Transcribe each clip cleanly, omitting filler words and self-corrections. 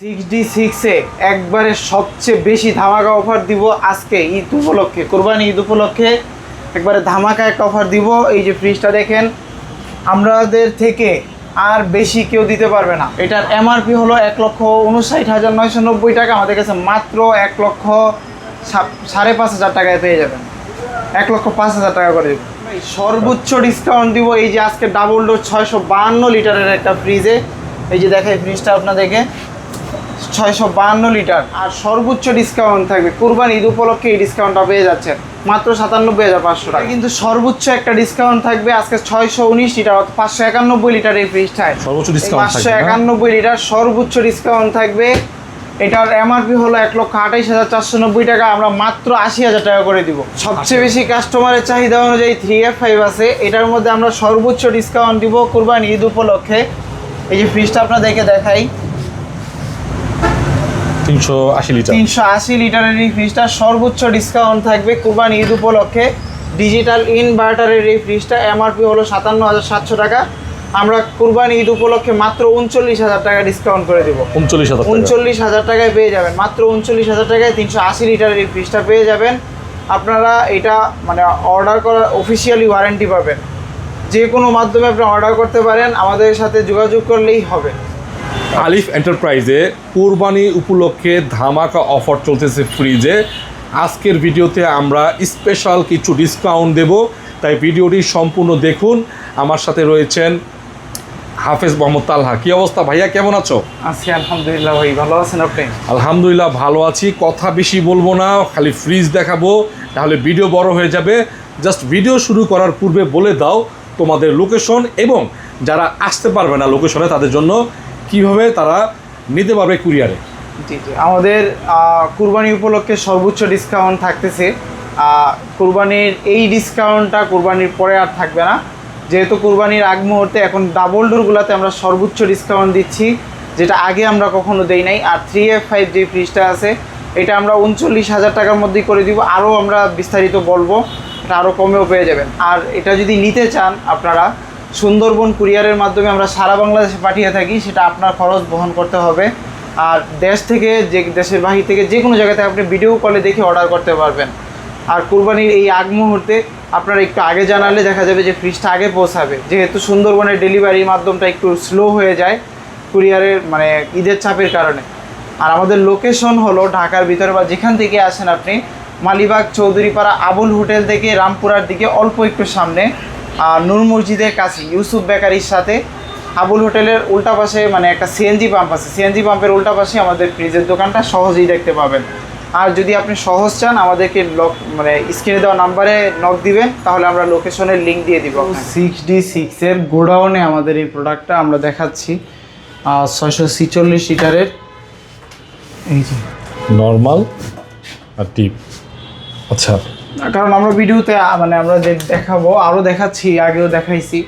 6D6 এ একবারে সবচেয়ে বেশি ধামাকা অফার দিব আজকে ঈদ উপলক্ষে, কোরবানি ঈদ উপলক্ষে একবারে ধামাকা একটা অফার দিব। এই যে ফ্রিজটা দেখেন, আমাদের থেকে আর বেশি কেউ দিতে পারবে না। এটার এমআরপি হলো 1,59,990 টাকা। আমাদের কাছে মাত্র 1,05,500 টাকায় পেয়ে যাবেন। 1,05,000 টাকা করে দেবেন। সর্বোচ্চ ডিসকাউন্ট দিব এই যে আজকে ডাবল ডোর 652 লিটারের একটা ফ্রিজে। এই যে দেখেন ফ্রিজটা আপনাদেরকে 652 লিটার, আর সর্বোচ্চ ডিসকাউন্ট থাকবে কোরবানি ঈদ উপলক্ষে। এই ডিসকাউন্টটা পেয়ে যাচ্ছেন মাত্র 97,500 টাকা। কিন্তু সর্বোচ্চ একটা ডিসকাউন্ট থাকবে আজকে 619 লিটার অর্থাৎ 591 লিটার এই ফ্রিজটায় সর্বোচ্চ ডিসকাউন্ট 591 লিটার সর্বোচ্চ ডিসকাউন্ট থাকবে। এটার এমআরপি হলো 1,28,490 টাকা, আমরা মাত্র 80,000 টাকা করে দিব। সবচেয়ে বেশি কাস্টমারের চাহিদা অনুযায়ী 3F5 আছে, এটার মধ্যে আমরা সর্বোচ্চ ডিসকাউন্ট দিব কোরবানি ঈদ উপলক্ষে। এই যে ফ্রিজটা আপনাদেরকে দেখাই, 380 লিটার 380 লিটারের এই ফ্রিজটা সর্বোচ্চ ডিসকাউন্ট থাকবে কোরবানি ঈদ উপলক্ষে। ডিজিটাল ইনভার্টারের এই ফ্রিজটা এমআরপি হলো 57,700 টাকা, আমরা কোরবানি ঈদ উপলক্ষে মাত্র 39,000 টাকা ডিসকাউন্ট করে দেবো। 39,000 টাকায় পেয়ে যাবেন, মাত্র 39,000 টাকায় 380 লিটারের এই ফ্রিজটা পেয়ে যাবেন। আপনারা এটা মানে অর্ডার করা অফিসিয়ালি ওয়ারেন্টি পাবেন, যে কোনো মাধ্যমে আপনি অর্ডার করতে পারেন, আমাদের সাথে যোগাযোগ করলেই হবে। আলিফ এন্টারপ্রাইজে কোরবানি উপলক্ষে ধামাকা অফার চলতেছে ফ্রিজে। আজকের ভিডিওতে আমরা স্পেশাল কিছু ডিসকাউন্ট দেব, তাই ভিডিওটি সম্পূর্ণ দেখুন। আমার সাথে রয়েছেন হাফেজ মোহাম্মদ তালহা। কি অবস্থা ভাইয়া, কেমন আছো? আছি আলহামদুলিল্লাহ ভাই, ভালো আছেন আপনি? আলহামদুলিল্লাহ ভালো আছি। কথা বেশি বলবো না, খালি ফ্রিজ দেখাবো, তাহলে ভিডিও বড় হয়ে যাবে। জাস্ট ভিডিও শুরু করার পূর্বে বলে দাও তোমাদের লোকেশন, এবং যারা আসতে পারবে না লোকেশনে তাদের জন্য কিভাবে তারা নিতে পারবে কুরিয়ারে। জি জি, আমাদের কুরবানি উপলক্ষে সর্বোচ্চ ডিসকাউন্ট থাকতেছে। কুরবানির এই ডিসকাউন্টটা কুরবানির পরে আর থাকবে না, যেহেতু কুরবানির আগ মুহূর্তে এখন ডাবল ডোরগুলোতে আমরা সর্বোচ্চ ডিসকাউন্ট দিচ্ছি, যেটা আগে আমরা কখনো দেই নাই। আর 3F5 যে ফ্রিজটা আছে এটা আমরা 39,000 টাকার মধ্যেই করে দিব। আরও আমরা বিস্তারিত বলবো, এটা আরও কমেও পেয়ে যাবেন। আর এটা যদি নিতে চান আপনারা, সুন্দরবন কুরিয়ারের মাধ্যমে আমরা সারা বাংলাদেশে পাঠিয়ে থাকি, সেটা আপনার খরচ বহন করতে হবে। আর দেশ থেকে, যে দেশের বাহির থেকে যে কোনো জায়গা থেকে আপনি ভিডিও কলে দেখে অর্ডার করতে পারবেন। আর কুরবানির এই আগ মুহূর্তে আপনারা একটু আগে জানালে দেখা যাবে যে ফ্রিজটা আগে পৌঁছাবে, যেহেতু সুন্দরবনের ডেলিভারির মাধ্যমটা একটু স্লো হয়ে যায় কুরিয়ারের মানে ঈদের চাপের কারণে। আর আমাদের লোকেশন হলো ঢাকার ভিতরে বা যেখান থেকে আসেন আপনি, মালিবাগ চৌধুরীপাড়া আবুল হোটেল থেকে রামপুরার দিকে অল্প একটু সামনে, নূর মসজিদের কাছে ইউসুফ বেকারির সাথে আবুল হোটেলের উল্টা পাশে মানে একটা সিএনজি পাম্প আছে, সিএনজি পাম্পের উল্টা পাশে আমাদের ফ্রিজের দোকানটা সহজেই দেখতে পাবেন। আর যদি আপনি সহজ চান, আমাদেরকে মানে স্ক্রিনে দেওয়া নাম্বারে নক দিবেন, তাহলে আমরা লোকেশনের লিঙ্ক দিয়ে দিব। 6D6 এর গোডাউনে আমাদের এই প্রোডাক্টটা আমরা দেখাচ্ছি, 646 লিটারের। এই যে নর্মাল আর টিপ। আচ্ছা, কারণ আমরা ভিডিওতে মানে আমরা দেখাবো, আরও দেখাচ্ছি, আগেও দেখাইছি।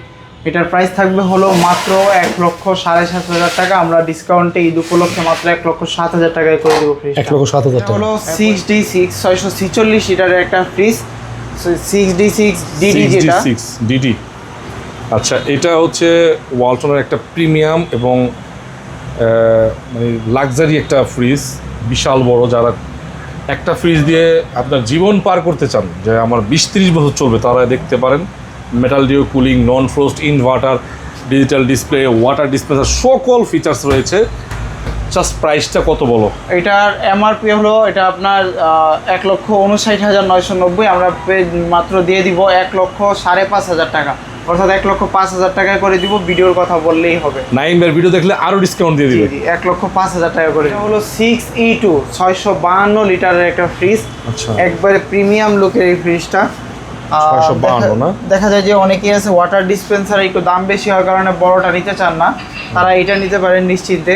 এটার প্রাইস থাকবে হলো মাত্র 1,07,500 টাকা। আমরা ডিসকাউন্টে ঈদ উপলক্ষে মাত্র 1,07,000 টাকায় করে দেবো ফ্রিজ। 1,07,000 টাকা হলো 6D6 646 লিটারের একটা ফ্রিজ, 6D6 ডিডি যেটা। 6D6 DD. আচ্ছা, এটা হচ্ছে ওয়ালটনের একটা প্রিমিয়াম এবং মানে লাক্সারি একটা ফ্রিজ, বিশাল বড়। যারা একটা ফ্রিজ দিয়ে আপনার জীবন পার করতে চান, যে আমার 20-30 বছর চলবে, তারা দেখতে পারেন। Metal deo cooling, non frost, inverter, digital display, water dispenser, সকল ফিচার্স রয়েছে। জাস্ট প্রাইসটা কত বলো? এটার এমআরপি হলো, এটা আপনার 1,59,990, আমরা মাত্র দিয়ে দিব 1,05,000 টাকা, অর্থাৎ 1,05,000 টাকায় করে দিব। ভিডিওর কথা বললেই হবে। নাইমের ভিডিও দেখলে আরও ডিসকাউন্ট দিয়ে দিবে। 1,05,000 টাকা করে। এটা হলো 6E2 652 লিটারের একটা ফ্রিজ। আচ্ছা, একবারে প্রিমিয়াম লুকের এই ফ্রিজটা। 652 না? দেখা যায় যে অনেকেই আছে ওয়াটার ডিসপেন্সার একটু দাম বেশি হওয়ার কারণে বড়টা নিতে চান না, তারা এটা নিতে পারেন নিশ্চিন্তে।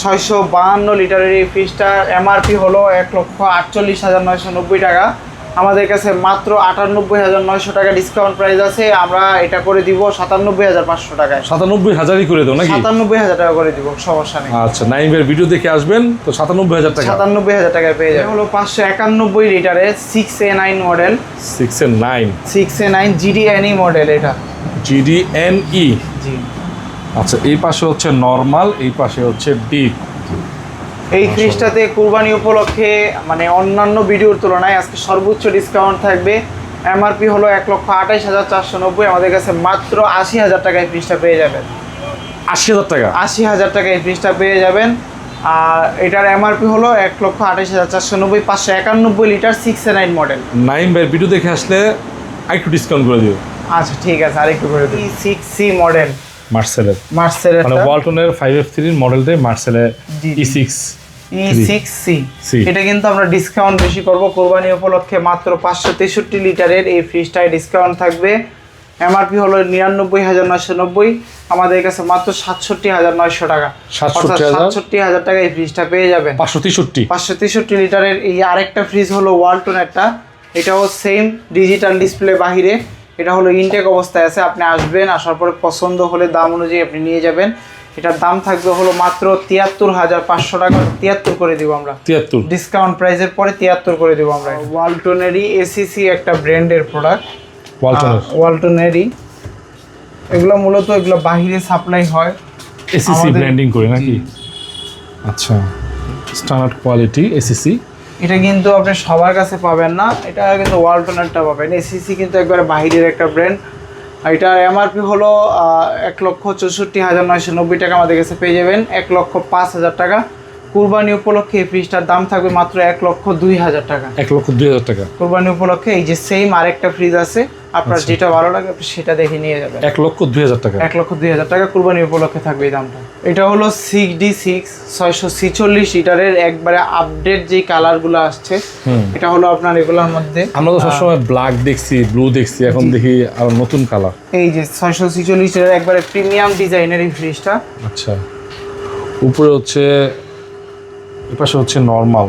652 লিটারের এই ফ্রিজটার এমআরপি হলো 1,48,990 টাকা। আমাদের কাছে মাত্র 98,900 টাকা ডিসকাউন্ট প্রাইস আছে, আমরা এটা করে দিব 97,500 টাকায়। 97,000ই করে দাও নাকি? 97,000 টাকা করে দিব, সমস্যা নেই। আচ্ছা, নাইমের ভিডিও দেখে আসবেন তো 97,000 টাকা। 97,000 টাকায় পেয়ে যাবে। হলো 591 লিটারের 6A9 model. 6A9 GDNE model এটা। GDNE। জি। আচ্ছা, এই পাশে হচ্ছে নর্মাল, এই পাশে হচ্ছে ডিপ। এই ফ্রিজটাতে কুরবানি উপলক্ষে মানে অন্যান্য ভিডিওর তুলনায় আজকে সর্বোচ্চ ডিসকাউন্ট থাকবে। এমআরপি হলো 1,28,490, আমাদের কাছে মাত্র 80,000 টাকায় ফ্রিজটা পেয়ে যাবেন। 80,000 টাকা? 80,000 টাকায় ফ্রিজটা পেয়ে যাবেন। আর এটার এমআরপি হলো 1,28,490, 591 লিটার 6 মডেল। নাইম ভাই ভিডিও দেখে আসলে আরেকটু ডিসকাউন্ট করে দিও। আচ্ছা ঠিক আছে, আরেকটু করে দিই। 6C মডেল মার্সেলের, মার্সেলের মানে ওয়ালটনের 5F3 মডেলটাই মার্সেলের জি, E6 E6C। এটা কিন্তু আমরা ডিসকাউন্ট বেশি করব কোরবানি উপলক্ষে। মাত্র 563 লিটারের এই ফ্রিজটায় ডিসকাউন্ট থাকবে। এমআরপি হলো 99,990, আমাদের কাছে মাত্র 67,900 টাকা। 67,000 টাকা এই ফ্রিজটা পেয়ে যাবেন। 563 লিটারের এই আরেকটা ফ্রিজ হলো ওয়ালটনেরটা, এটাও সেম ডিজিটাল ডিসপ্লে বাহিরে। এটা হলো ইনটেক অবস্থায় আছে, আপনি আসবেন, আসার পরে পছন্দ হলে দাম অনুযায়ী আপনি নিয়ে যাবেন। এটার দাম থাকবে হলো মাত্র 73,500 টাকা। 73 করে দিব আমরা, 73 ডিসকাউন্ট প্রাইসের পরে 73 করে দিব আমরা। ওয়ালটনেরই এসিসি একটা ব্র্যান্ডের প্রোডাক্ট, ওয়ালটনেরই। এগুলো মূলত এগুলো বাহিরে সাপ্লাই হয়, এসিসি ব্র্যান্ডিং করে নাকি? আচ্ছা, স্ট্যান্ডার্ড কোয়ালিটি এসিসি। এটা কিন্তু আপনি সবার কাছে পাবেন না, এটা কিন্তু ওয়ালটনেরটা পাবেন। এসিসি কিন্তু একবারে বাহিরের একটা ব্র্যান্ড। এটার এমআরপি হলো 1,64,990 টাকা, আমাদের কাছে পেয়ে যাবেন 1,05,000 টাকা। কুরবানি উপলক্ষে এই ফ্রিজটার দাম থাকবে মাত্র 1,02,000 টাকা। 1,02,000 টাকা কুরবানি উপলক্ষে এই যে সেম আরেকটা ফ্রিজ আছে, আপনার যেটা ভালো লাগে আপনি সেটা দেখে নিয়ে যাবেন। 1,02,000 টাকা, 1,02,000 টাকা কুরবানি উপলক্ষে থাকবে এই দামটা। এটা হলো 6D6 646 লিটারের একবারে আপডেট যে কালারগুলো আসছে। এটা হলো আপনার এগুলোর মধ্যে আমরা তো সবসময় ব্ল্যাক দেখছি, ব্লু দেখছি, এখন দেখি আর নতুন কালার। এই যে 646 লিটারের একবারে প্রিমিয়াম ডিজাইনের এই ফ্রিজটা। আচ্ছা, উপরে হচ্ছে, এপাশে হচ্ছে নর্মাল,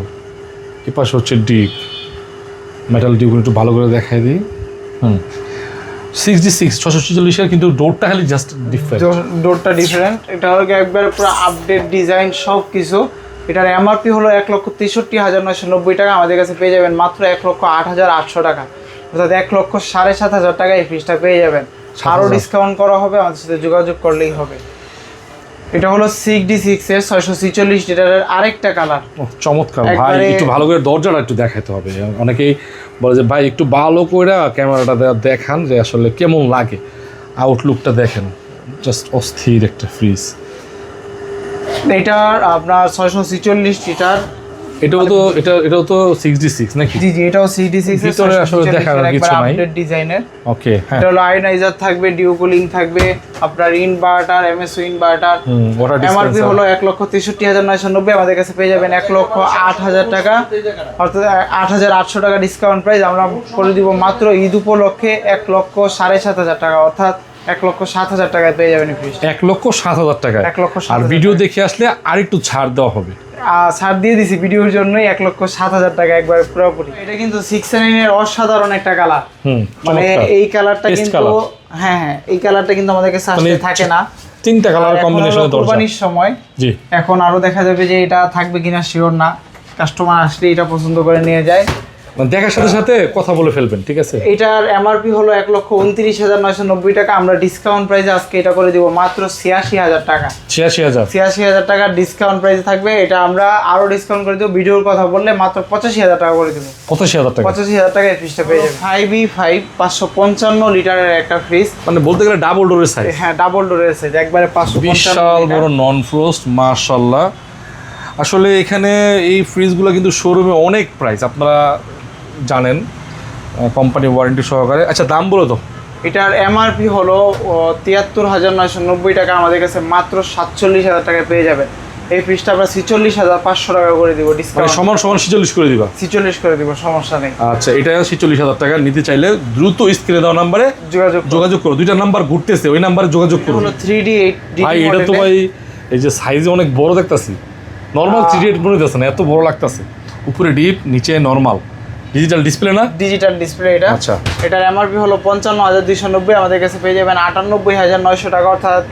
এপাশে হচ্ছে ডিপ, মেটাল ডিপগুলো একটু ভালো করে দেখাই দিই। 6D6 646, কিন্তু ডোরটা খালি জাস্ট ডিফারেন্ট, ডোরটা ডিফারেন্ট। এটা হলো একবারে পুরো আপডেট ডিজাইন সব কিছু। এটার এমআরপি হলো 1,63,990 টাকা, আমাদের কাছে পেয়ে যাবেন মাত্র 1,08,800 টাকা, অর্থাৎ 1,07,500 টাকা এই ফ্রিজটা পেয়ে যাবেন। আরও ডিসকাউন্ট করা হবে, আমাদের সাথে যোগাযোগ করলেই হবে। এটা হলো 6D6 এর 646 লিটারের আরেকটা কালার। চমৎকার ভাই, একটু ভালো করে দরজাটা একটু দেখাতে হবে। অনেকেই বলে যে ভাই একটু ভালো করে ক্যামেরাটা দেখান যে আসলে কেমন লাগে, আউটলুকটা দেখেন, জাস্ট অস্থির একটা ফ্রিজ। এটার আপনার 646 লিটার, এটাও তো 6D6 নাকি? জি জি, এটাও 6D6 এর ভিতরে আসলে দেখার কিছু নাই, আপডেট ডিজাইনের। ওকে, হ্যাঁ, এটা হলো আয়নাইজার থাকবে, ডিউ কুলিং থাকবে, আপনার ইনভার্টার, এমএসইউ ইনভার্টার। এমআরপি হলো 1,63,990, আমাদের কাছে পেয়ে যাবেন 1,08,000 টাকা, অর্থাৎ 8,800 টাকা ডিসকাউন্ট প্রাইস। আমরা করে দিব মাত্র ঈদ উপলক্ষে 1,07,500 টাকা, অর্থাৎ 1,07,000 টাকায় পেয়ে যাবেন এই ফ্রিজটা। 1,07,000 টাকায়। 1,07,000 আর ভিডিও দেখে আসলে আরেকটু ছাড় দেওয়া হবে। ছাড় দিয়ে দিছি ভিডিওর জন্যই 1,07,000 টাকা একবার পুরোপুরি। এটা কিন্তু 6N এর অসাধারণ একটা কালার, মানে এই কালারটা কিন্তু, হ্যাঁ হ্যাঁ, এই কালারটা কিন্তু আমাদের কাছে আসলে থাকে না। তিনটা কালার কম্বিনেশনে দরজা। কুরবানির সময় জি, এখন আরো দেখা যাবে যে এটা থাকবে কিনা শিওর না, কাস্টমার আসলে এটা পছন্দ করে নিয়ে যায়। মানে দেখার সাথে সাথে কথা বলে ফেলবেন, ঠিক আছে? এটার এমআরপি হলো 1,29,990 টাকা, আমরা ডিসকাউন্ট প্রাইসে আজকে এটা করে দিব মাত্র 86,000 টাকা। 86,000 টাকা ডিসকাউন্ট প্রাইসে থাকবে। এটা আমরা আরো ডিসকাউন্ট করে দেবো, ভিডিওর কথা বললে মাত্র 85,000 টাকা করে দেবো। 85,000 টাকা, 85,000 টাকা এই ফ্রিজটা পেয়ে যাবে। 5E5 555 লিটারের একটা ফ্রিজ, মানে বলতে গেলে ডাবল ডোরের সাইজ। হ্যাঁ, ডাবল ডোরের সাইজ, একবারে 555 বিশাল বড় নন ফ্রোস্ট, মাশাআল্লাহ। আসলে এখানে এই ফ্রিজগুলো কিন্তু শোরুমে অনেক প্রাইস, আপনারা জানেন, কোম্পানি ওয়ারেন্টি সহকারে। আচ্ছা, দাম বলো তো। এটার এমআরপি হলো 73,990 টাকা, আমাদের কাছে মাত্র 47,000 টাকায় পেয়ে যাবেন। এই ফ্রিজটা আমরা 46,500 টাকা করে দিব ডিসকাউন্ট, সমান 46 করে দিবা? 46 করে দিব, সমস্যা নেই। আচ্ছা, এটা 46,000 টাকা নিতে চাইলে দ্রুত স্ক্রিনে দেওয়া নাম্বারে যোগাযোগ করো। দুইটা নাম্বার ঘুরতেছে, ওই নাম্বারে যোগাযোগ করো। হলো 3D8 ভাই, এটা তো ভাই এই যে সাইজে অনেক বড় দেখতাছি, নরমাল 3D8 মনে হইতাছে না, এত বড় লাগতাছে। উপরে ডিপ, নিচে নরমাল, ডিজিটাল ডিসপ্লে না? ডিজিটাল ডিসপ্লে এটা। আচ্ছা, এটার এমআরপি হলো 55,290, আমাদের কাছে পেয়ে যাবেন 98,900 টাকা, অর্থাৎ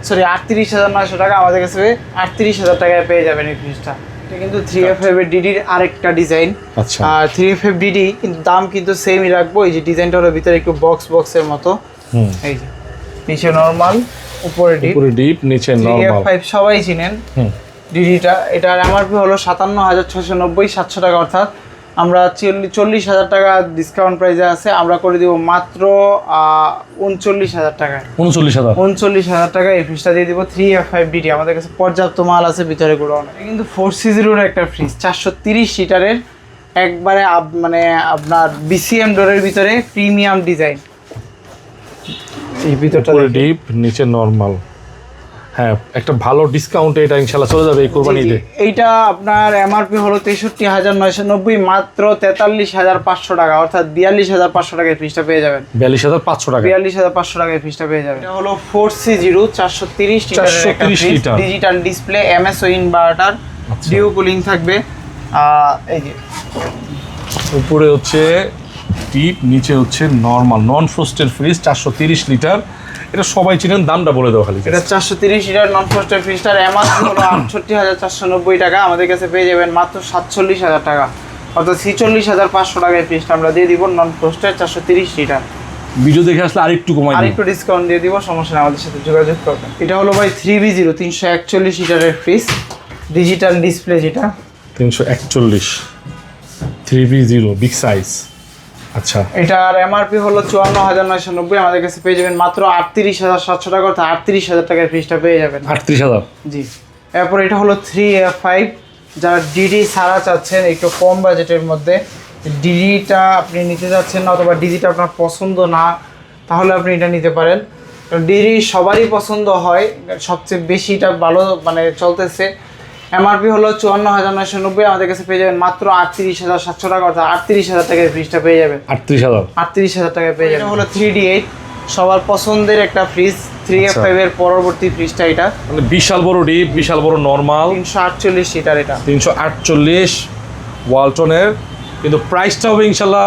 38,900 টাকা, আমাদের কাছে 38,000 টাকায় পেয়ে যাবেন এই ফ্রিজটা। এটা কিন্তু 3FF ডিডির আরেকটা ডিজাইন। আচ্ছা, আর 3FF ডিডি কিন্তু দাম কিন্তু সেমই রাখবো। এই যে ডিজাইনটা হলো ভিতরে একটু বক্সের মতো, এই যে নিচে নরমাল, উপরে ডিপ, নিচে নরমাল। 3F5 সবাই চিনেন, ডিডিটা, এটার এমআরপি হলো 57,690 700 টাকা, অর্থাৎ আমরা 40,000 টাকা ডিসকাউন্ট প্রাইসে আছে, আমরা করে দিব মাত্র 39,000 টাকায়। 39,000 টাকা এই ফ্রিজটা দিয়ে দিব 3F5 ডিডি। আমাদের কাছে পর্যাপ্ত মাল আছে ভিতরে গোডাউনে। কিন্তু 4C0 একটা ফ্রিজ 430 লিটারের, একবারে মানে আপনার BCM ডোরের ভিতরে প্রিমিয়াম ডিজাইন। এই ভিতরটা ডিপ, নিচে নরমাল। হ্যাঁ, একটা ভালো ডিসকাউন্টে এটা ইনশাআল্লাহ চলে যাবে এই কুরবানিতে। এইটা আপনার এমআরপি হলো 63,990, মাত্র 43,500 টাকা, অর্থাৎ 42,500 টাকায় ফ্রিজটা পেয়ে যাবেন। 42,500 টাকা, 42,500 টাকায় ফ্রিজটা পেয়ে যাবেন। এটা হলো 4C0 430 litre, digital display, MSO inverter, due cooling থাকবে। এই যে উপরে হচ্ছে ডিপ, নিচে হচ্ছে নরমাল নন ফ্রস্টেড ফ্রিজ 430 লিটার। এটা সবাই চিনেন, দামটা বলে দাও খালি। এটা 430 লিটার নন ফ্রস্টেড ফ্রিজটার এমআরপি হলো 68,490 টাকা, আমাদের কাছে পেয়ে যাবেন মাত্র 47,000 টাকা, অর্থাৎ 46,500 টাকায় ফ্রিজটা আমরা দিয়ে দিব নন ফ্রস্টেড 430 লিটার। ভিডিও দেখে আসলে আরেকটু কমাই দিই, আরেকটু ডিসকাউন্ট দিয়ে দিব, সমস্যা নেই, আমাদের সাথে যোগাযোগ করবেন। এটা হলো ভাই 3B0 341 লিটারের ফ্রিজ, ডিজিটাল ডিসপ্লে, যেটা 341 3B0 বিগ সাইজ। আচ্ছা, এটার এমআরপি হলো 54,990, আমাদের কাছে পেয়ে যাবেন মাত্র 38,700 টাকা, অর্থাৎ 38,000 টাকার ফ্রিজটা পেয়ে যাবেন। 38,000, জি। এরপর এটা হলো 3F5, যারা ডিডি ছাড়া চাচ্ছেন একটু কম বাজেটের মধ্যে, ডিডিটা আপনি নিতে যাচ্ছেন না অথবা ডিডিটা আপনার পছন্দ না, তাহলে আপনি এটা নিতে পারেন। ডিডি সবারই পছন্দ হয়, সবচেয়ে বেশিটা ভালো মানে চলতেছে। এমআরপি হলো 54,990, আমাদের কাছে পেয়ে যাবেন মাত্র 38,700 টাকা, অর্থাৎ 38,000 টাকায় ফ্রিজটা পেয়ে যাবেন। 38,000 টাকায় পেয়ে যাবেন। এটা হলো 3D8, সবার পছন্দের একটা ফ্রিজ, 3F5 এর পরবর্তী ফ্রিজটা। এটা মানে বিশাল বড় ডিপ, বিশাল বড় নরমাল, 348 লিটার। এটা 348 ওয়ালটনের, কিন্তু প্রাইসটা হবে ইনশাআল্লাহ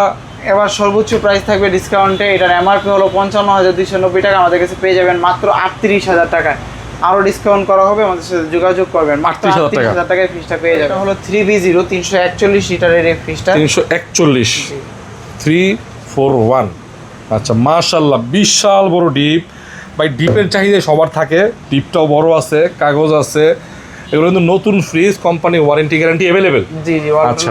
এবার সর্বোচ্চ প্রাইস থাকবে ডিসকাউন্টে। এটার এমআরপি হলো 55,290 টাকা, আমাদের কাছে পেয়ে যাবেন মাত্র 38,000 টাকায়। আরও ডিসকাউন্ট করা হবে, আমাদের সাথে যোগাযোগ করবেন, মাত্র 38,000 টাকায় ফ্রিজটা পেয়ে যাবেন। এটা হলো 3B0 341 লিটারের এই ফ্রিজটা, 341 341। আচ্ছা, মাশাআল্লাহ, বিশাল বড় ডিপ। ভাই ডিপের চাহিদা সবার থাকে, ডিপটাও বড় আছে, কাগজ আছে, এগুলো কিন্তু নতুন fridge, company warranty guarantee available. জি জি,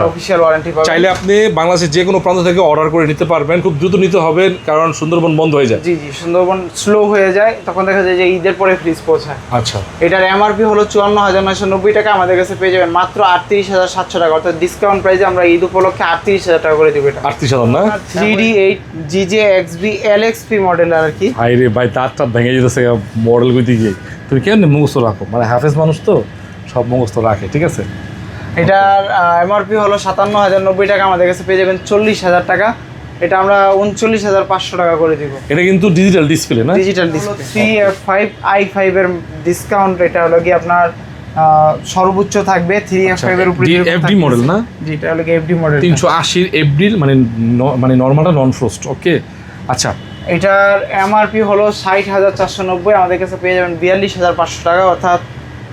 অফিশিয়াল ওয়ারেন্টি পাবেন। চাইলে আপনি বাংলাদেশের যে কোনো প্রান্ত থেকে অর্ডার করে নিতে পারবেন, খুব দ্রুত নিতে হবে কারণ সুন্দরবন বন্ধ হয়ে যায়। জি জি, সুন্দরবন স্লো হয়ে যায়, তখন দেখা যায় যে ঈদের পরে ফ্রিজ পৌঁছায়। আচ্ছা, এটার এমআরপি হলো 54,990 টাকা, আমাদের কাছে পেয়ে যাবেন মাত্র 38,700 টাকা, অর্থাৎ ডিসকাউন্ট প্রাইসে আমরা ঈদ উপলক্ষে 38,000 টাকা করে দিব। এটা 38,000 না? 3D8 GJXB LXP মডেল আর কি। হাই রে ভাই, দাঁতটা ভেঙে যেতেছে মডেল কইতে গিয়ে। তুমি কেন মুখস্থ রাখো, মানে হাফেজ মানুষ তো সব মুখস্থ রাখে, ঠিক আছে। এটার এমআরপি হলো 57,090 টাকা, আমাদের কাছে পেয়ে যাবেন 40,000 টাকা, এটা আমরা 39,500 টাকা করে দিব। এটা কিন্তু ডিজিটাল ডিসপ্লে না? Digital display. 3F5 i5 এর ডিসকাউন্ট, এটা হলো কি আপনার সর্বোচ্চ থাকবে 3F5 এর উপরে। এফডি মডেল না? জি, এটা হলো কি এফডি মডেল, 380 এফডি, মানে নরমালটা নন ফ্রস্ট। ওকে, আচ্ছা। এটার এমআরপি হলো 60,490, আমাদের কাছে পেয়ে যাবেন 42,500 টাকা, অর্থাৎ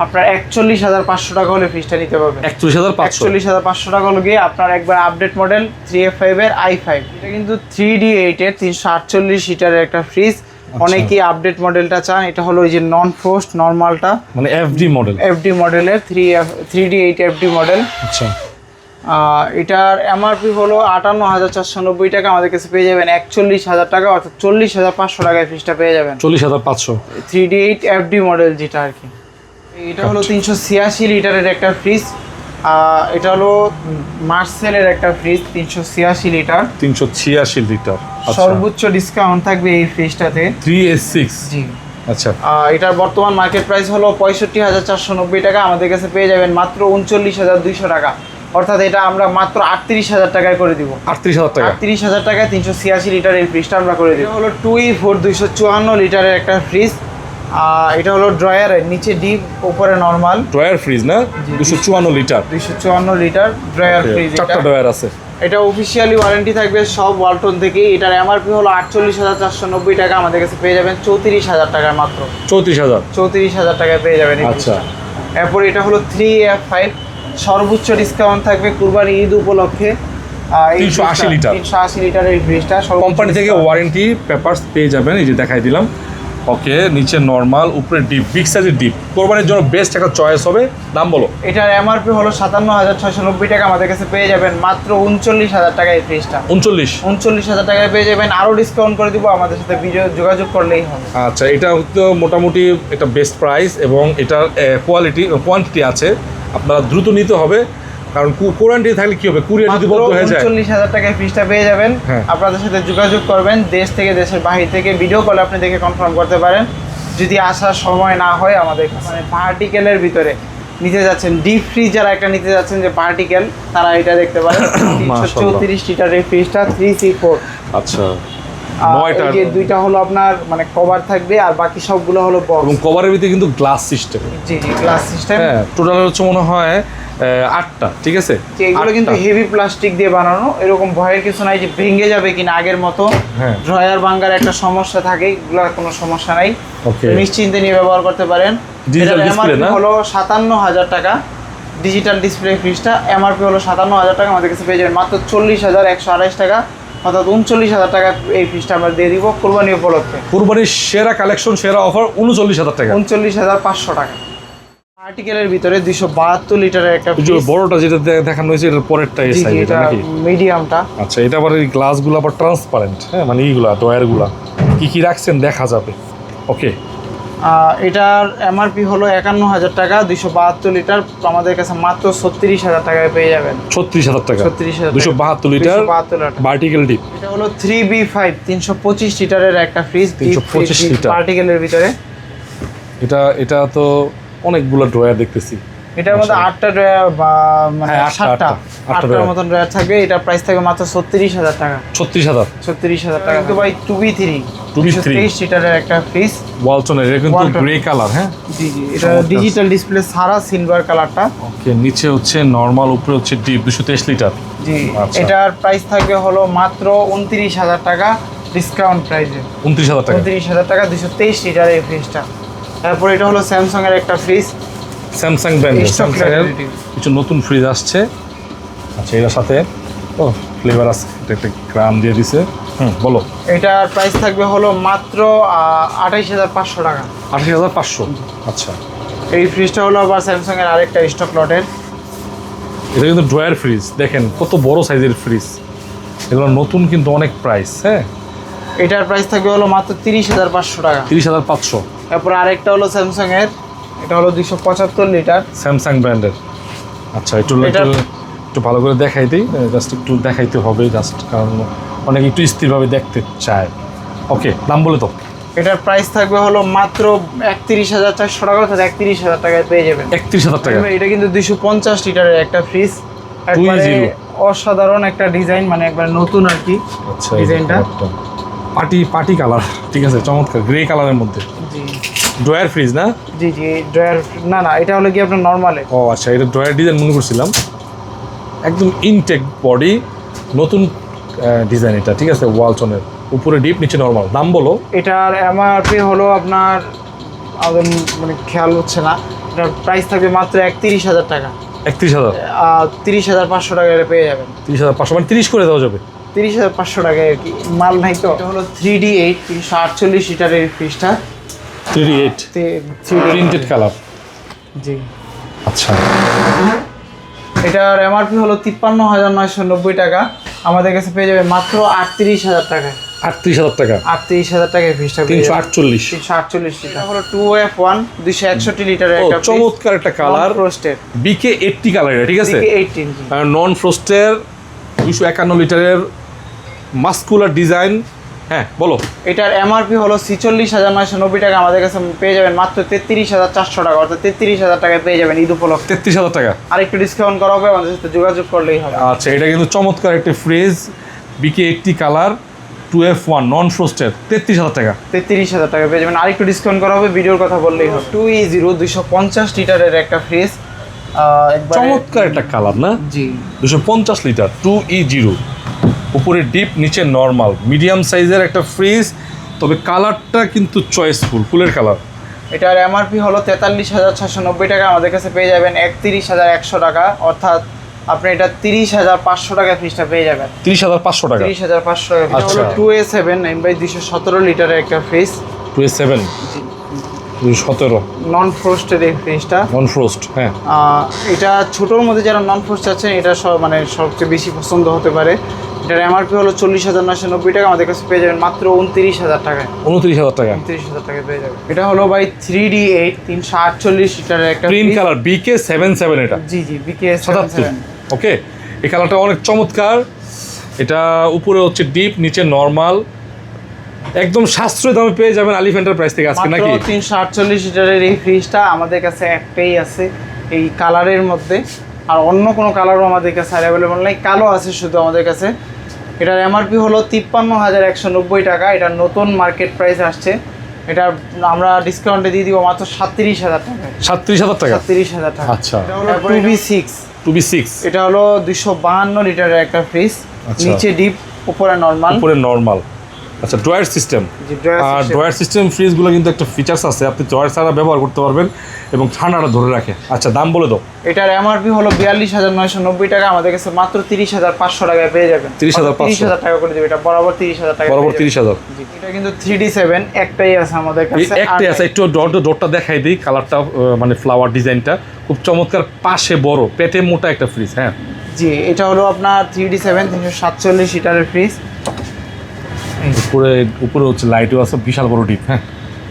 আপনার 41,500 টাকা হলে ফ্রিজটা নিতে পারবেন। 41,500 টাকা হলো গিয়ে আপনার একবার আপডেট মডেল 3F5 এর i5। এটা কিন্তু 3D8 এর 348 লিটারের একটা ফ্রিজ, অনেকেই আপডেট মডেলটা চান। এটা হলো ওই যে নন ফ্রস্ট নরমালটা, মানে এফডি মডেল, এফডি মডেলের 3D8 এফডি মডেল। আচ্ছা, এটার এমআরপি হলো 58,490 টাকা, আমাদের কাছে পেয়ে যাবেন 41,000 টাকা, অর্থাৎ 40,500 টাকায় ফ্রিজটা পেয়ে যাবেন। 40,500 3D8 এফডি মডেল যেটা আর কি। এটা হলো 386 লিটারের একটা ফ্রিজ, এটা হলো মার্সেলের একটা ফ্রিজ, 386 লিটার। 386 লিটার, সর্বোচ্চ ডিসকাউন্ট থাকবে এই ফ্রিজটাতে 3S6। জি, আচ্ছা। এটার বর্তমান মার্কেট প্রাইস হলো 65,490 টাকা, আমাদের কাছে পেয়ে যাবেন মাত্র 39,200 টাকা, অর্থাৎ এটা আমরা মাত্র 38,000 টাকায় করে দিব। 38,000 টাকা, 38,000 টাকায় 386 লিটারের এই ফ্রিজটা আমরা করে দিব। এটা হলো 2E4 254 লিটারের একটা ফ্রিজ, এটা হলো ড্রয়ারের, নিচে ডিপ, উপরে নরমাল। ড্রয়ার ফ্রিজ না? 254 লিটার, 254 লিটার ড্রয়ার ফ্রিজ। চারটা ড্রয়ার আছে। এটা অফিসিয়ালি ওয়ারেন্টি থাকবে সব ওয়ালটন থেকে। এটার এমআরপি হলো 48,490 টাকা, আমাদের কাছে পেয়ে যাবেন 34,000 টাকায় মাত্র। 34,000 টাকায় পেয়ে যাবেন। আচ্ছা, এরপর এটা হলো 3F5, সর্বোচ্চ ডিসকাউন্ট থাকবে কুরবানি ঈদ উপলক্ষে। 380 লিটার, 380 লিটারের এই ফ্রিজটা কোম্পানি থেকে ওয়ারেন্টি পেপারস পেয়ে যাবেন, এই যে দেখাই দিলাম। ওকে, নিচে নর্মাল, উপরে ডিপ, বিগ সাইজের ডিপ। কোরবানির জন্য বেস্ট একটা চয়েস হবে। দাম বলো। এটার এমআরপি হলো 57,690 টাকা, আমাদের কাছে পেয়ে যাবেন মাত্র 39,000 টাকায় এই ফ্রিজটা। 39,000 টাকায় পেয়ে যাবেন, আরও ডিসকাউন্ট করে দিব, আমাদের সাথে ভিডিও যোগাযোগ করলেই হবে। আচ্ছা, এটা তো মোটামুটি এটা বেস্ট প্রাইস এবং এটার কোয়ান্টিটি আছে, আপনারা দ্রুত নিতে হবে, কারণ কোয়ান্টিটি থাকলে কি হবে, কুরিয়ার যদি বন্ধ হয়ে যায়। 39,000 টাকায় ফ্রিজটা পেয়ে যাবেন। হ্যাঁ। আপনাদের সাথে যোগাযোগ করবেন, দেশ থেকে, দেশের বাহির থেকে ভিডিও কলে আপনি দেখে কনফার্ম করতে পারেন। যদি আসার সময় না হয় আমাদের মানে পার্টিকেলের ভিতরে নিতে যাচ্ছেন, ডিপ ফ্রিজ যারা একটা নিতে যাচ্ছেন যে পার্টিকেল, তারা এটা দেখতে পারেন। 334 লিটারের ফ্রিজটা 3C4। আচ্ছা, এই যে দুইটা হলো আপনার মানে কভার থাকবে, আর বাকি সবগুলো হলো বক্স। এবং কভারের ভিতরে কিন্তু গ্লাস সিস্টেম। জি জি, গ্লাস সিস্টেম। হ্যাঁ, টোটাল হচ্ছে মনে হয় 8টা, ঠিক আছে। এগুলো কিন্তু হেভি প্লাস্টিক দিয়ে বানানো, এরকম ভয়ের কিছু নাই যে ভেঙে যাবে কিনা আগের মতো। হ্যাঁ। ড্রয়ার ভাঙার একটা সমস্যা থাকে, এগুলোর কোনো সমস্যা নাই, নিশ্চিন্তে নিয়ে ব্যবহার করতে পারেন। ডিজিটাল ডিসপ্লে না, হলো 57,000 টাকা ডিজিটাল ডিসপ্লে ফ্রিজটা। এমআরপি হলো 57,000 টাকা, আমাদের কাছে পেয়ে যাবেন মাত্র 40,128 টাকা, অর্থাৎ 39,000 টাকা এই ফ্রিজটা আমরা দিয়ে দিব কোরবানি উপলক্ষে। কোরবানির সেরা কালেকশন, সেরা অফার 39,000 টাকা, 39,500 টাকা। আর্টিকেলের ভিতরে 272 লিটারের একটা ফ্রিজ। বড়টা যেটা দেখানো হয়েছে এটার পরেরটা এই সাইজ, এটা নাকি মিডিয়ামটা। আচ্ছা, এটা আবার এই গ্লাসগুলো আবার ট্রান্সপারেন্ট, হ্যাঁ, মানে এইগুলা ডয়ারগুলা কি কি রাখছেন দেখা যাবে। ওকে, এটার এমআরপি হলো 51,000 টাকা, 272 লিটার, আমাদের কাছে মাত্র 36,000 টাকায় পেয়ে যাবেন। 36,000 টাকা, 36,000, 272 লিটার ভার্টিক্যাল ডিপ। এটা হলো 3B5 325 লিটারের একটা ফ্রিজ, 325 লিটার পার্টিকেলের ভিতরে। এটা তো অনেকগুলো ড্রয়ার দেখতেছি। এটার মধ্যে 8টা ড্রয়ার বা মানে হ্যাঁ, 8টার মতন ড্রয়ার থাকবে। এটা প্রাইস থাকবে মাত্র 36,000 টাকা। 36,000 টাকা। কিন্তু ভাই 2B3 223 লিটারের একটা ফ্রিজ, ওয়ালটনের, এটা কিন্তু গ্রে কালার। হ্যাঁ জি জি, এটা ডিজিটাল ডিসপ্লে ছাড়া সিলভার কালারটা। ওকে, নিচে হচ্ছে নরমাল, উপরে হচ্ছে ডিপ, 223 লিটার। জি, আচ্ছা। এটার প্রাইস থাকবে হলো মাত্র 29,000 টাকা ডিসকাউন্ট প্রাইসে। 29,000 টাকা, 29,000 টাকা 223 লিটার এই ফ্রিজটা। তারপর এটা হলো স্যামসাং এর একটা ফ্রিজ, স্যামসাং ব্র্যান্ডের। স্যামসাং এর কিছু নতুন ফ্রিজ আসছে। আচ্ছা, এর সাথে ও ফ্লেভার আছে, এটা একটা গ্রাম দিয়ে দিছে। বলো। এটার প্রাইস থাকবে হলো মাত্র 28,500 টাকা। 28,500। আচ্ছা, এই ফ্রিজটা হলো আবার স্যামসাং এর আরেকটা স্টক লটের। এটা কিন্তু ড্রয়ার ফ্রিজ, দেখেন কত বড় সাইজের ফ্রিজ, এগুলো নতুন কিন্তু অনেক প্রাইস। হ্যাঁ, এটার প্রাইস থাকবে হলো মাত্র 30,500 টাকা। 30,500। তারপর আরেকটা হলো স্যামসাং এর, এটা হলো 275 লিটার স্যামসাং ব্র্যান্ডের। আচ্ছা, একটু ভালো করে দেখাই দিই, জাস্ট একটু দেখাইতে হবে, জাস্ট কারণ অনেক একটু স্থিরভাবে দেখতে চায়। ওকে, দাম বলে তো। এটার প্রাইস থাকবে হলো মাত্র 31,400 টাকা, অর্থাৎ 31,000 টাকায় পেয়ে যাবেন। 31,000 টাকা। এটা কিন্তু 250 লিটারের একটা ফ্রিজ, একবারে অসাধারণ একটা ডিজাইন, মানে একবার নতুন আর কি। আচ্ছা, ডিজাইনটা পার্টি কালার, ঠিক আছে, চমৎকার গ্রে কালারের মধ্যে। জি, ড্রয়ার ফ্রিজ না? জি জি, ড্রয়ার না, এটা হলো কি আপনার নরমালে। ও আচ্ছা, এটা ড্রয়ার ডিজাইন মনে করছিলাম। একদম ইনটেক বডি, নতুন ডিজাইন এটা, ঠিক আছে, ওয়ালটনের, উপরে ডিপ, নিচে নরমাল। দাম বলো। এটার এমআরপি হলো আপনার মানে খেয়াল হচ্ছে না, এটার প্রাইস থাকবে মাত্র 31,000 টাকা। 31,000, 30,500 টাকা এটা পেয়ে যাবেন। 30,500 মানে 30 করে দেওয়া যাবে। 30,500 টাকায় আর কি, মাল নাই তো। এটা হলো 3D8 348 লিটারের ফ্রিজটা। 38 প্রিন্টেড কালার। জি, আচ্ছা, এটার এমআরপি হলো 53,990 টাকা, আমাদের কাছে পেয়ে যাবে মাত্র 38,000 টাকায়। 38,000 টাকা, 38,000 টাকায় ফ্রিজটা 348 348 লিটার। হলো 2F1 261 লিটারের একটা চমৎকার একটা কালার, ফ্রস্টেড BK80 কালার, ঠিক আছে, BK18 নন ফ্রস্টের, 251 লিটারের, মাস্কুলার ডিজাইন। হ্যাঁ, বলো। এটার এমআরপি হলো 46,990 টাকা, আমাদের কাছে পেয়ে যাবেন মাত্র 33,400 টাকা, অর্থাৎ 33,000 টাকায় পেয়ে যাবেন ঈদ উপলক্ষে। 33,000 টাকা, আর একটু ডিসকাউন্ট করা হবে, আমাদের সাথে যোগাযোগ করলেই হবে। আচ্ছা, এটা কিন্তু চমৎকার একটা ফ্রিজ, BK80 কালার, 2F1 নন ফ্রস্টের, 33,000 টাকা। 33,000 টাকা পেয়ে যাবেন, আর একটু ডিসকাউন্ট করা হবে, ভিডিওর কথা বললেই হবে। 2E0 250 লিটারের একটা ফ্রিজ, চমৎকার একটা কালার না? জি, 250 লিটার 2E0, উপরে ডিপ, নিচে নরমাল, মিডিয়াম সাইজের একটা ফ্রিজ, তবে কালারটা কিন্তু চয়েসফুল, ফুলের কালার। এটার এমআরপি হলো 43,690 টাকা, আমাদের কাছে পেয়ে যাবেন 31,100 টাকা, অর্থাৎ আপনি এটা 30,500 টাকা ফ্রিজটা পেয়ে যাবেন। 30,500 টাকা, 30,500 টাকা। এটা হলো 2A7 9/217 লিটারের একটা ফ্রিজ, 2S7 217 নন ফ্রোস্টের এই ফ্রিজটা। নন ফ্রোস্ট, হ্যাঁ। এটা ছোটোর মধ্যে যারা নন ফ্রোস্ট আছেন এটা সব মানে সবচেয়ে বেশি পছন্দ হতে পারে। এটার এমআরপি হলো 40,990 টাকা, আমাদের কাছে পেয়ে যাবেন মাত্র 29,000 টাকায়। 29,000 টাকা। 29,000 টাকায় পেয়ে যাবেন। এটা হলো ভাই 3D8 348 লিটারের একটা গ্রিন কালার BK77 এটা। জি BK77। ওকে, এই কালারটা অনেক চমৎকার। এটা উপরে হচ্ছে ডিপ, নিচে নরমাল, একদম সাশ্রয়ী দামে পেয়ে যাবেন আলিফ এন্টারপ্রাইজ থেকে আজকে নাকি। 348 লিটারের এই ফ্রিজটা আমাদের কাছে একটাই আছে এই কালারের মধ্যে, আর অন্য কোনো কালারও আমাদের কাছে অ্যাভেলেবল নেই, কালো আছে শুধু আমাদের কাছে। এটার এমআরপি হলো 53,190 টাকা। এটা নতুন মার্কেট প্রাইস আসছে, এটা আমরা ডিসকাউন্টে দিয়ে দিব মাত্র 37,000 টাকা। 37,000 টাকা। 37,000 টাকা। আচ্ছা। এটা হলো 2B6। এটা হলো 252 লিটারের একটা ফ্রিজ, আচ্ছা। নিচে ডিপ উপরে নরমাল। উপরে নরমাল। আচ্ছা, ড্রয়ার সিস্টেম। আর ড্রয়ার সিস্টেম ফ্রিজগুলো কিন্তু একটা ফিচার্স আছে, আপনি ড্রয়ার ছাড়া ব্যবহার করতে পারবেন এবং ঠান্ডাটা ধরে রাখে। আচ্ছা, দাম বলে দাও। এটার এমআরপি হলো 42,990 টাকা, আমাদের কাছে মাত্র 30,500 টাকায় পেয়ে যাবেন। 30,500 টাকা করে দেবে, এটা বরাবর 30,000 টাকা। বরাবর 30,000। এটা কিন্তু 3D7 একটাই আছে আমাদের কাছে। একটাই আছে, একটু ডোরটা দেখাই দিই। কালারটা মানে ফ্লাওয়ার ডিজাইনটা খুব চমৎকার, পাশে বড়, পেটে মোটা একটা ফ্রিজ। হ্যাঁ জি, এটা হলো আপনার 3D7 347 লিটারের ফ্রিজ। উপরে হচ্ছে লাইটও আছে, বিশাল বড় ডিপ। হ্যাঁ,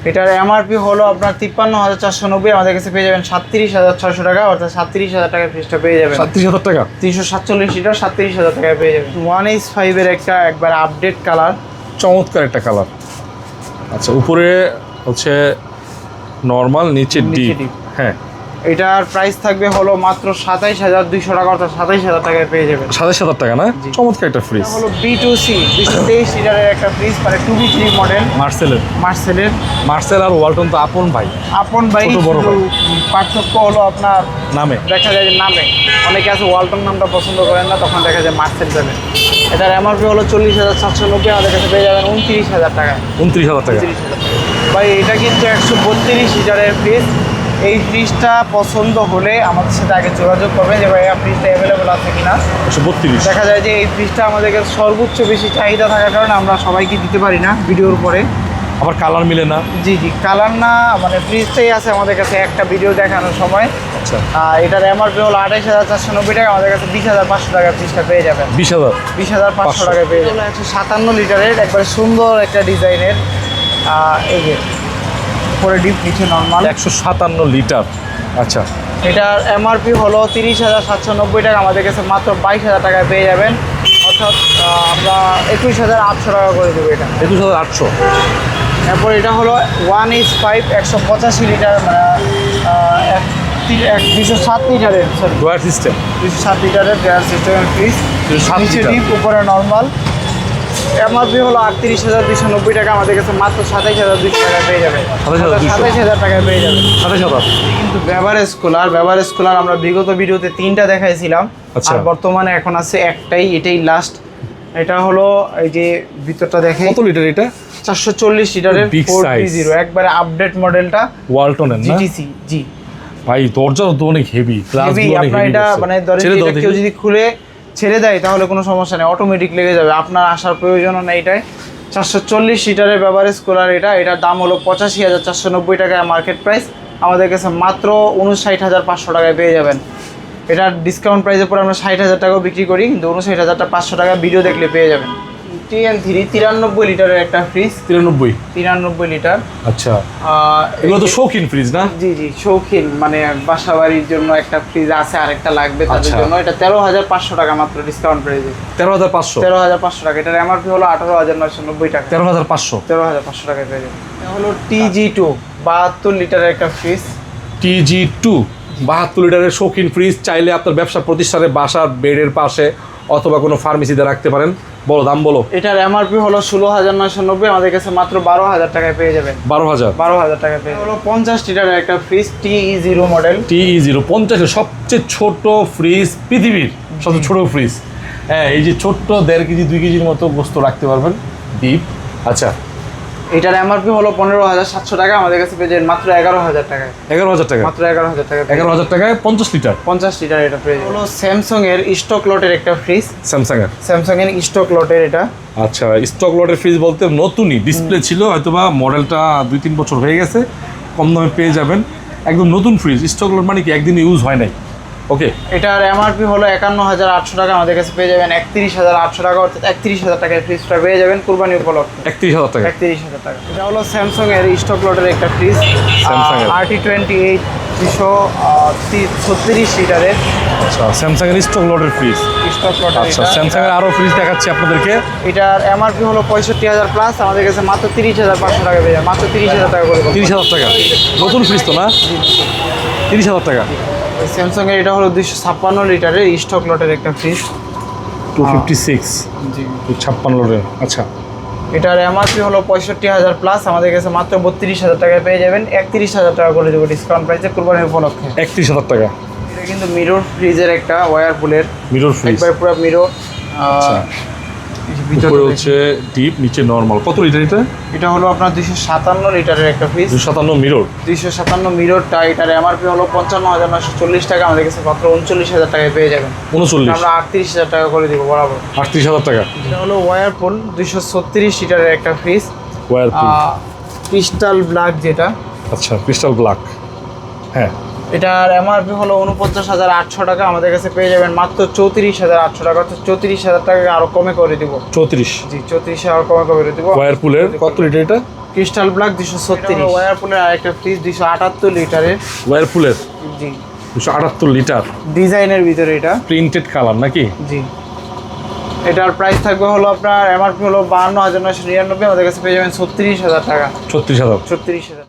এটার এমআরপি হলো আপনার 53,490, আমাদের কাছে পেয়ে যাবেন 37,600 টাকা, অর্থাৎ 37,000 টাকার ফ্রিজটা পেয়ে যাবেন। 37,000 টাকা। 347 লিটার 37,000 টাকায় পেয়ে যাবেন। 1H5 এর একটা একবার আপডেট কালার, চমৎকার একটা কালার। আচ্ছা, উপরে হচ্ছে নরমাল, নিচে ডিপ। হ্যাঁ, এটার প্রাইস থাকবে হলো মাত্র 27,200 টাকা, অর্থাৎ 27,000 টাকায় পেয়ে যাবেন। 27,000 টাকা না? চমৎকার একটা ফ্রিজ। হলো B2C 223 লিটারের একটা ফ্রিজ, মানে 2B3 মডেল, মার্সেল আর ওয়ালটন তো আপন ভাই। ছোট বড় পার্থক্য হলো আপনার নামে, দেখা যায় যে নামে অনেকে আছে ওয়ালটন নামটা পছন্দ করেন না, তখন দেখা যায় মার্সেল যাবে। এটার এমআরপি হলো 40,790, আমাদের কাছে পেয়ে যাবেন 29,000 টাকা। 29,000 টাকা। ভাই এটা কিন্তু 132 লিটারের ফ্রিজ। এই ফ্রিজটা পছন্দ হলে আমাদের সাথে আগে যোগাযোগ করবেন যে ভাই ফ্রিজটা অ্যাভেলেবল আছে কিনা। 132। দেখা যায় যে এই ফ্রিজটা আমাদের কাছে সর্বোচ্চ বেশি চাহিদা থাকার কারণে আমরা সবাইকে দিতে পারি না ভিডিওর পরে। আবার কালার মিলে না। জি কালার না, মানে ফ্রিজটাই আছে আমাদের কাছে একটা ভিডিও দেখানোর সময়। আচ্ছা, এটার এমআরপি হলো 28,490 টাকা, আমাদের কাছে 20,500 টাকা ফ্রিজটা পেয়ে যাবেন। 20,500 টাকায় পেয়ে যাবেন। 157 লিটারের একবারে সুন্দর একটা ডিজাইনের, এই যে উপরে ডিপ নিচে নর্মাল, 157 লিটার। আচ্ছা, এটার এমআরপি হলো 30,790 টাকা, আমাদের কাছে মাত্র 22,000 টাকায় পেয়ে যাবেন, অর্থাৎ আমরা 21,800 টাকা করে দেবো এটা। 21,800। এরপর এটা হলো 1H5 185 লিটার, 207 লিটারের, সরি ড্রয়ার সিস্টেম, 207 লিটারের ড্রয়ার সিস্টেমের ফ্রিজ, 207 নিচে লিটার। ডিপ উপরে নর্মাল। এমআরপি হলো 38,290 টাকা, আমাদের কাছে মাত্র 27,200 টাকায় পেয়ে যাবে। 27,000 টাকায় পেয়ে যাবে। 27,000। কিন্তু বেভারেজ কুলার আমরা বিগত ভিডিওতে 3টা দেখাইছিলাম, আচ্ছা। আর বর্তমানে এখন আছে একটাই, এটাই লাস্ট। এটা হলো এই যে ভিতরটা দেখে, কত লিটার এটা? 440 লিটারের Big 4B0, একবারে আপডেট মডেলটা, ওয়ালটনের না? GTC। জি ভাই, দরজা তো অনেক হেভি, হেভি। আপনার এটা মানে ধরেন এটা কেউ যদি খুলে ছেড়ে দেয় তাহলে কোনো সমস্যা নেই, অটোমেটিক লেগে যাবে, আপনার আসার প্রয়োজনও নেই। এটাই 440 লিটারের বেভারেজ কুলার। এটার দাম হলো 85,490 টাকা মার্কেট প্রাইস, আমাদের কাছে মাত্র 59,500 টাকায় পেয়ে যাবেন। এটার ডিসকাউন্ট প্রাইসের পর আমরা 60,000 টাকাও বিক্রি করি, কিন্তু 59,500 টাকা ভিডিও দেখলে পেয়ে যাবেন। TN3 93 লিটারের একটা ফ্রিজ, 93 লিটার। আচ্ছা, এগুলো তো শৌখিন ফ্রিজ না? জি শৌখিন, মানে বাসা বাড়ির জন্য একটা ফ্রিজ আছে, আরেকটা লাগবে তাদের আচ্ছা। জন্য। এটা 13,500 টাকা মাত্র ডিসকাউন্ট প্রাইসে। 13,500 টাকা। এটার এমআরপি হলো 18,990 টাকা। 13,500 টাকায় পেয়ে যাবে। এটা হলো TG2 72 লিটারের একটা ফ্রিজ। TG2 72 লিটারের শৌখিন ফ্রিজ, চাইলে আপনার ব্যবসা প্রতিষ্ঠানে বাসার বেডের পাশে অথবা কোনো ফার্মেসিতে রাখতে পারেন। বলো, দাম বলো। এটার এমআরপি হলো 16,990, আমাদের কাছে মাত্র 12,000 টাকায় পেয়ে যাবেন। 12,000 টাকায় পেয়ে হলো 50 লিটারের একটা ফ্রিজ, TE0 মডেল। TE0 50, সবচেয়ে ছোট ফ্রিজ পৃথিবীর, সবচেয়ে ছোট ফ্রিজ। হ্যাঁ, এই যে ছোট্ট 1.5 কেজি 2 কেজির মতো গোস্ত রাখতে পারবেন, ডিপ। আচ্ছা, এটার এমআরপি হলো 15,700 টাকা, আমাদের কাছে পেয়ে যাবেন মাত্র 11,000 টাকায়। 11,000 টাকা, মাত্র 11,000 টাকা। 11,000 টাকায় 50 লিটার 50 লিটার এটা পেয়ে যাবেন। হলো স্যামসাং এর স্টক লটের একটা ফ্রিজ, স্যামসাং এর। স্যামসাং এর স্টক লটের এটা। আচ্ছা, স্টক লটের ফ্রিজ বলতে নতুনই ডিসপ্লে ছিল, হয়তোবা মডেলটা 2-3 বছর হয়ে গেছে, কম দামে পেয়ে যাবেন একদম নতুন ফ্রিজ। স্টক লট মানে কি একদিন ইউজ হয় নাই। ওকে, এটার এমআরপি হলো 51,800 টাকা, আমাদের কাছে পেয়ে যাবেন 31,800 টাকা, অর্থাৎ 31,000 টাকায় ফ্রিজটা পেয়ে যাবেন কুরবানি উপলক্ষে। 31,000 টাকা। 31,000 টাকা। এটা হলো স্যামসাং এর স্টক লটের একটা ফ্রিজ, Samsung এর। RT28 236 লিটারের আচ্ছা, স্যামসাং এর স্টক লটের ফ্রিজ। স্টক লটের। আচ্ছা, স্যামসাং এর আরো ফ্রিজ দেখাচ্ছি আপনাদেরকে। এটার এমআরপি হলো 65,000 প্লাস, আমাদের কাছে মাত্র 30,500 টাকা পেয়ে যাবেন, মাত্র 30,000 টাকা করে। 30,000 টাকা নতুন ফ্রিজ তো না? 30,000 টাকা। স্যামসাং এর এটা হলো 256 লিটারের স্টক লটের একটা ফ্রিজ। 256 জি। 56 লটের। আচ্ছা, এটার এমআরপি হলো 65,000 প্লাস, আমাদের কাছে মাত্র 32,000 টাকায় পেয়ে যাবেন, 31,000 টাকা করে দেবো ডিসকাউন্ট প্রাইসে কুরবানির উপলক্ষে। 31,000 টাকা। এটা কিন্তু মিরর ফ্রিজের একটা ওয়ারপুলের, মিরর ফ্রিজ। একবার পুরো মিরর। আচ্ছা, উপরে হচ্ছে ডিপ, নিচে নরমাল। কত লিটার এটা? এটা হলো আপনার 257 লিটারের একটা ফ্রিজ। 257 মিরর। 257 মিররটা, এটার এমআরপি হলো 55,940 টাকা, আমাদের কাছে মাত্র 39,000 টাকায় পেয়ে যাবেন। 39। আমরা 38,000 টাকা করে দিব বরাবর। 38,000 টাকা। এটা হলো ওয়ারপুল 236 লিটারের একটা ফ্রিজ, ওয়ারপুল। ক্রিস্টাল ব্ল্যাক যেটা। আচ্ছা, ক্রিস্টাল ব্ল্যাক। হ্যাঁ, এটার এমআরপি হলো 49,800 টাকা, আমাদের কাছে পেয়ে যাবেন মাত্র 34,800 টাকা, অর্থাৎ 34,000 টাকা আরো কমে করে দিব। 34। জি, 34,000 আরো কমে করে দিব। ওয়ারপুলের কত লিটার এটা? Crystal black 236। ওয়ারপুলের আরেকটা ফ্রিজ 278 লিটারের। ওয়ারপুলের জি, 278 লিটার। ডিজাইনের ভিতরে এটা। প্রিন্টেড কালার নাকি? জি। এটার প্রাইস থাকবে হলো আপনার এমআরপি হলো 52,999, আমাদের কাছে পেয়ে যাবেন 36,000 টাকা। 36,000। 36,000।